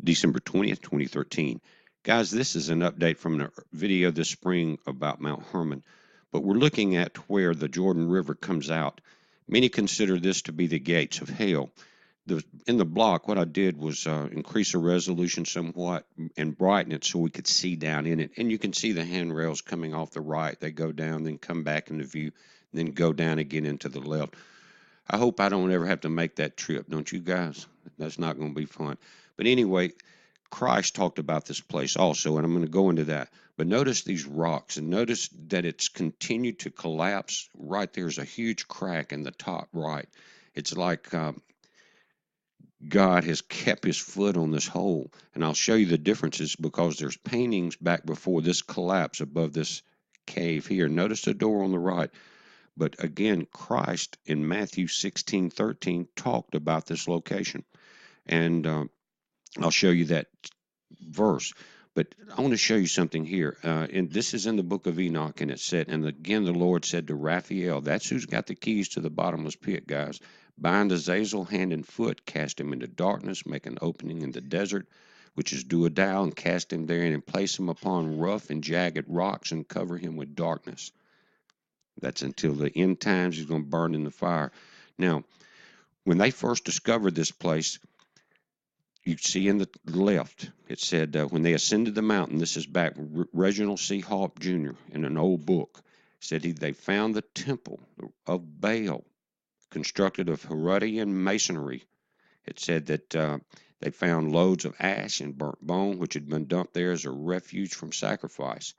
December 20th, 2013. Guys, this is an update from a video this spring about Mount Hermon, but we're looking at where the Jordan River comes out. Many consider this to be the gates of hell. In the block, what I did was increase the resolution somewhat and brighten it so we could see down in it. And you can see the handrails coming off the right. They go down, then come back into view, then go down again into the left. I hope I don't ever have to make that trip, don't you guys? That's not going to be fun. But anyway, Christ talked about this place also, and I'm going to go into that. But notice these rocks, and notice that it's continued to collapse. Right there's a huge crack in the top right. It's like God has kept his foot on this hole. And I'll show you the differences because there's paintings back before this collapse above this cave here. Notice the door on the right. But again, Christ in Matthew 16:13 talked about this location. And I'll show you that verse. But I want to show you something here. And this is in the book of Enoch, and it said, and again the Lord said to Raphael, that's who's got the keys to the bottomless pit, guys. Bind Azazel hand and foot, cast him into darkness, make an opening in the desert, which is Duodal, and cast him therein, and place him upon rough and jagged rocks, and cover him with darkness. That's until the end times. He's going to burn in the fire. Now, when they first discovered this place, you see in the left, it said when they ascended the mountain, this is back Reginald C. Hawk Jr. in an old book, said they found the temple of Baal constructed of Herodian masonry. It said that they found loads of ash and burnt bone, which had been dumped there as a refuge from sacrifice.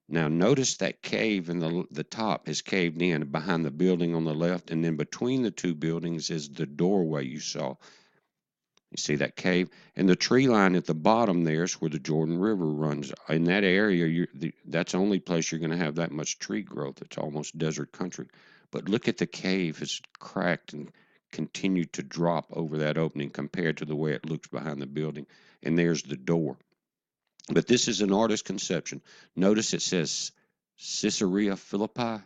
Now notice that cave in the top is caved in behind the building on the left, and then between the two buildings is the doorway you saw. You see that cave? And the tree line at the bottom there is where the Jordan River runs. In that area, that's the only place you're going to have that much tree growth. It's almost desert country. But look at the cave. It's cracked and continued to drop over that opening compared to the way it looks behind the building. And there's the door. But this is an artist's conception. Notice it says Caesarea Philippi.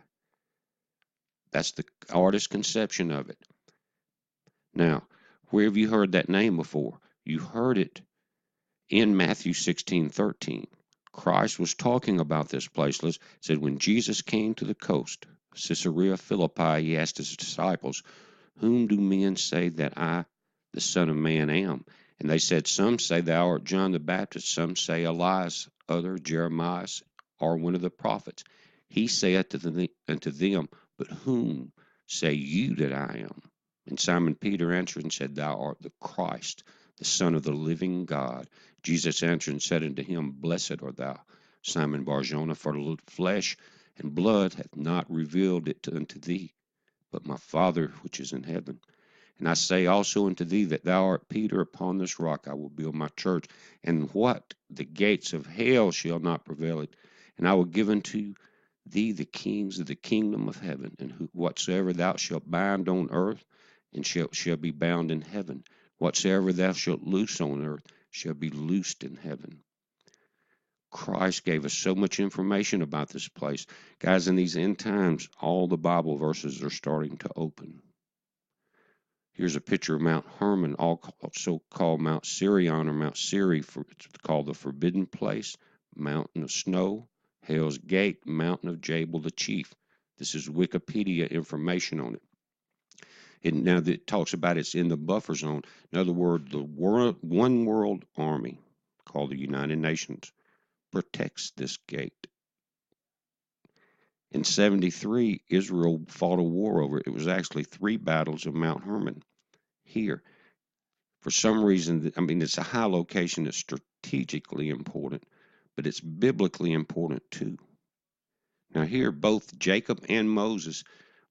That's the artist's conception of it. Now, where have you heard that name before? You heard it in Matthew 16:13. Christ was talking about this place. It said, when Jesus came to the coast, Caesarea Philippi, he asked his disciples, whom do men say that I, the Son of Man, am? And they said, some say thou art John the Baptist, some say Elias, other Jeremiah, or one of the prophets. He saith unto them, but whom say you that I am? And Simon Peter answered and said, thou art the Christ, the Son of the living God. Jesus answered and said unto him, blessed art thou, Simon Barjona, for flesh and blood hath not revealed it unto thee, but my Father which is in heaven. And I say also unto thee that thou art Peter, upon this rock I will build my church, and what? The gates of hell shall not prevail it. And I will give unto thee the kings of the kingdom of heaven, and whatsoever thou shalt bind on earth, and shall be bound in heaven. Whatsoever thou shalt loose on earth shall be loosed in heaven. Christ gave us so much information about this place. Guys, in these end times, all the Bible verses are starting to open. Here's a picture of Mount Hermon, also called Mount Sirion or Mount Siri. It's called the Forbidden Place, Mountain of Snow, Hell's Gate, Mountain of Jabal the Chief. This is Wikipedia information on it. Now that it talks about it's in the buffer zone. In other words, the one world army called the United Nations protects this gate. In 73, Israel fought a war over it. It was actually 3 battles of Mount Hermon here. For some reason, I mean, it's a high location that's strategically important, but it's biblically important too. Now here, both Jacob and Moses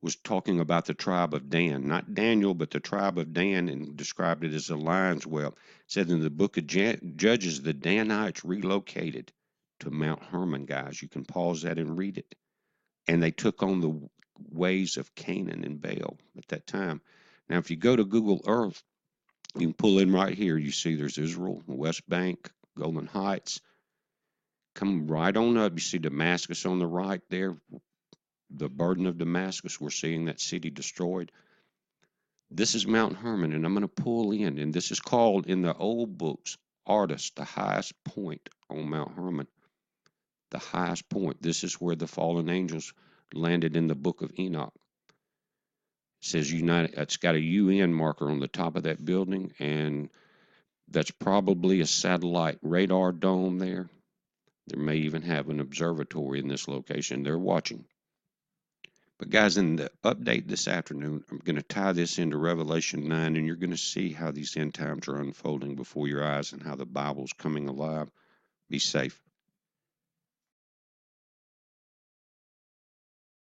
was talking about the tribe of Dan, not Daniel, but the tribe of Dan, and described it as a lion's whelp. It said in the book of Judges, the Danites relocated to Mount Hermon, guys. You can pause that and read it. And they took on the ways of Canaan and Baal at that time. Now, if you go to Google Earth, you can pull in right here. You see there's Israel, the West Bank, Golan Heights. Come right on up. You see Damascus on the right there. The burden of Damascus. We're seeing that city destroyed. This is Mount Hermon, and I'm going to pull in. And this is called in the old books Ardus, the highest point on Mount Hermon, the highest point. This is where the fallen angels landed in the book of Enoch. It says United, it's got a UN marker on the top of that building, and that's probably a satellite radar dome there. There may even have an observatory in this location. They're watching. But guys, in the update this afternoon, I'm going to tie this into Revelation 9, and you're going to see how these end times are unfolding before your eyes and how the Bible's coming alive. Be safe.